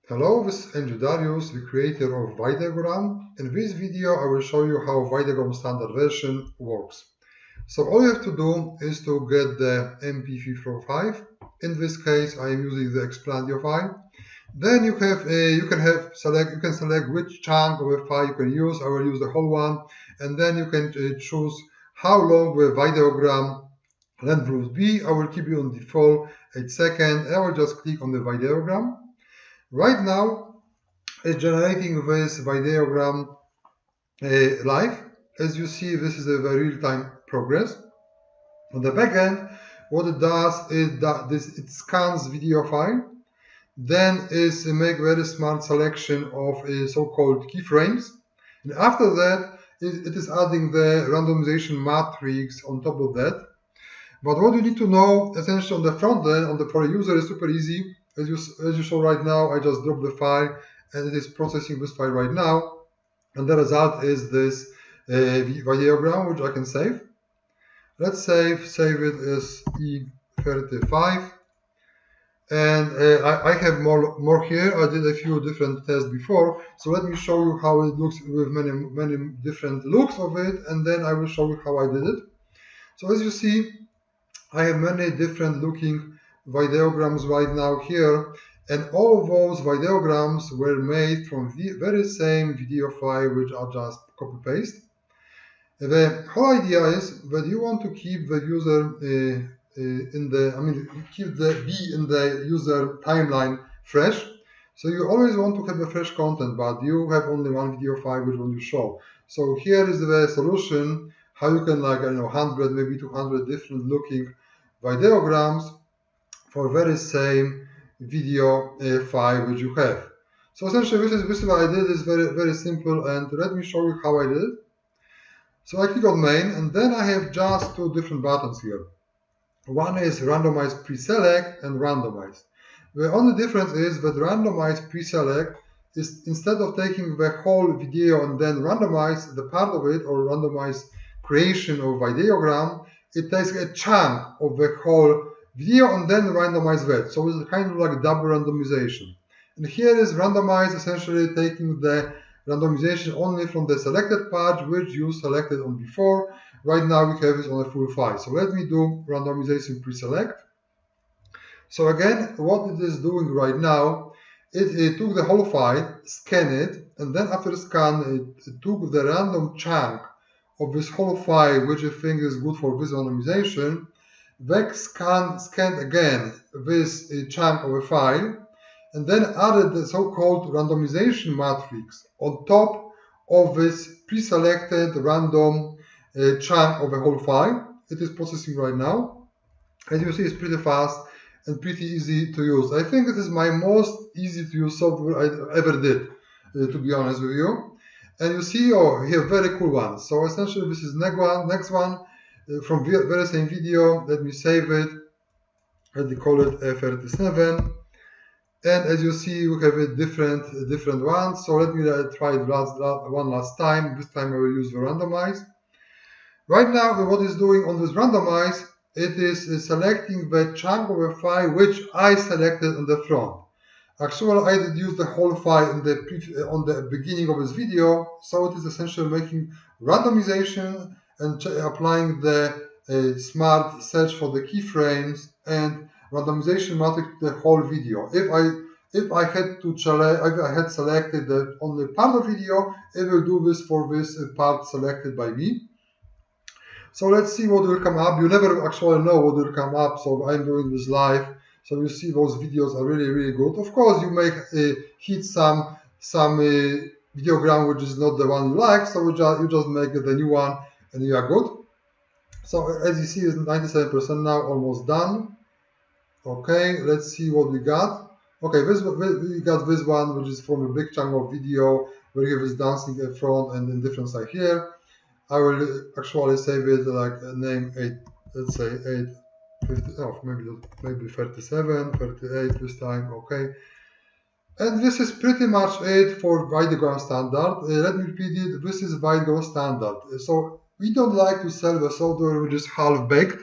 Hello, this is Andrew Darius, the creator of VydeoGram. In this video, I will show you how VideoGram standard version works. So all you have to do is to get the MP3 file. In this case, I am using the Explandio file. Then you can select which chunk of the file you can use. I will use the whole one, and then you can choose how long the VideoGram length will be. I will keep it on default 8 seconds. I will just click on the VideoGram. Right now, it's generating this VideoGram live. As you see, this is a real-time progress. On the back end, what it does is that it scans video file, then is make very smart selection of so-called keyframes, and after that, it is adding the randomization matrix on top of that. But what you need to know, essentially on the front end, for a user, is super easy. As you saw right now, I just dropped the file and it is processing this file right now. And the result is this VideoGram, which I can save. Let's save it as E35. And I have more here. I did a few different tests before. So let me show you how it looks with many different looks of it. And then I will show you how I did it. So as you see, I have many different looking VideoGrams right now here, and all of those VideoGrams were made from the very same video file which I just copy paste. The whole idea is that you want to keep the user keep the V in the user timeline fresh. So you always want to have the fresh content, but you have only one video file which one you show. So here is the solution how you can 100 maybe 200 different looking VideoGrams for very same video file which you have. So essentially this is what I did. Is very simple, and let me show you how I did it. So I click on main, and then I have just two different buttons here. One is randomize pre-select and randomize. The only difference is that randomize pre-select is, instead of taking the whole video and then randomize the part of it, or randomize creation of VideoGram, it takes a chunk of the whole video and then randomize that. So it's kind of like double randomization. And here is randomize, essentially taking the randomization only from the selected part which you selected on before. Right now we have this on a full file. So let me do randomization pre-select. So again, what it is doing right now, it took the whole file, scanned it, and then after scan, it took the random chunk of this whole file, which I think is good for this randomization. Then scanned again this chunk of a file, and then added the so-called randomization matrix on top of this pre-selected random chunk of a whole file. It is processing right now. As you see, it's pretty fast and pretty easy to use. I think it is my most easy to use software I ever did, to be honest with you. And you see, here, very cool one. So essentially, this is next one from very same video. Let me save it. Let me call it F37. And as you see, we have a different ones. So let me try it one last time. This time I will use the randomize. Right now, what it's doing on this randomize, it is selecting the chunk of a file which I selected on the front. Actually, I did use the whole file on the beginning of this video, so it is essentially making randomization and applying the smart search for the keyframes and randomization matrix to the whole video. If I had selected the only part of video, it will do this for this part selected by me. So let's see what will come up. You never actually know what will come up, so I'm doing this live. So you see those videos are really good. Of course, you may hit some VideoGram which is not the one you like, so you just make the new one and you are good. So as you see, it's 97% now, almost done. Okay, let's see what we got. Okay, we got this one, which is from a big chunk of video where you have this dancing at front and then different side here. I will actually save it like name 8, let's say 850, maybe 37, 38 this time. Okay, and this is pretty much it for VideoGram standard. Let me repeat it. This is VideoGram standard. So we don't like to sell the software which is half baked.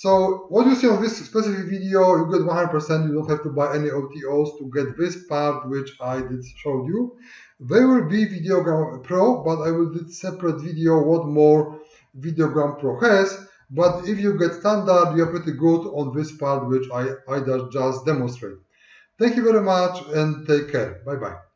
So what you see on this specific video, you get 100%. You don't have to buy any OTOs to get this part, which I did show you. There will be VideoGram Pro, but I will do separate video what more VideoGram Pro has. But if you get standard, you are pretty good on this part, which I just demonstrate. Thank you very much and take care. Bye bye.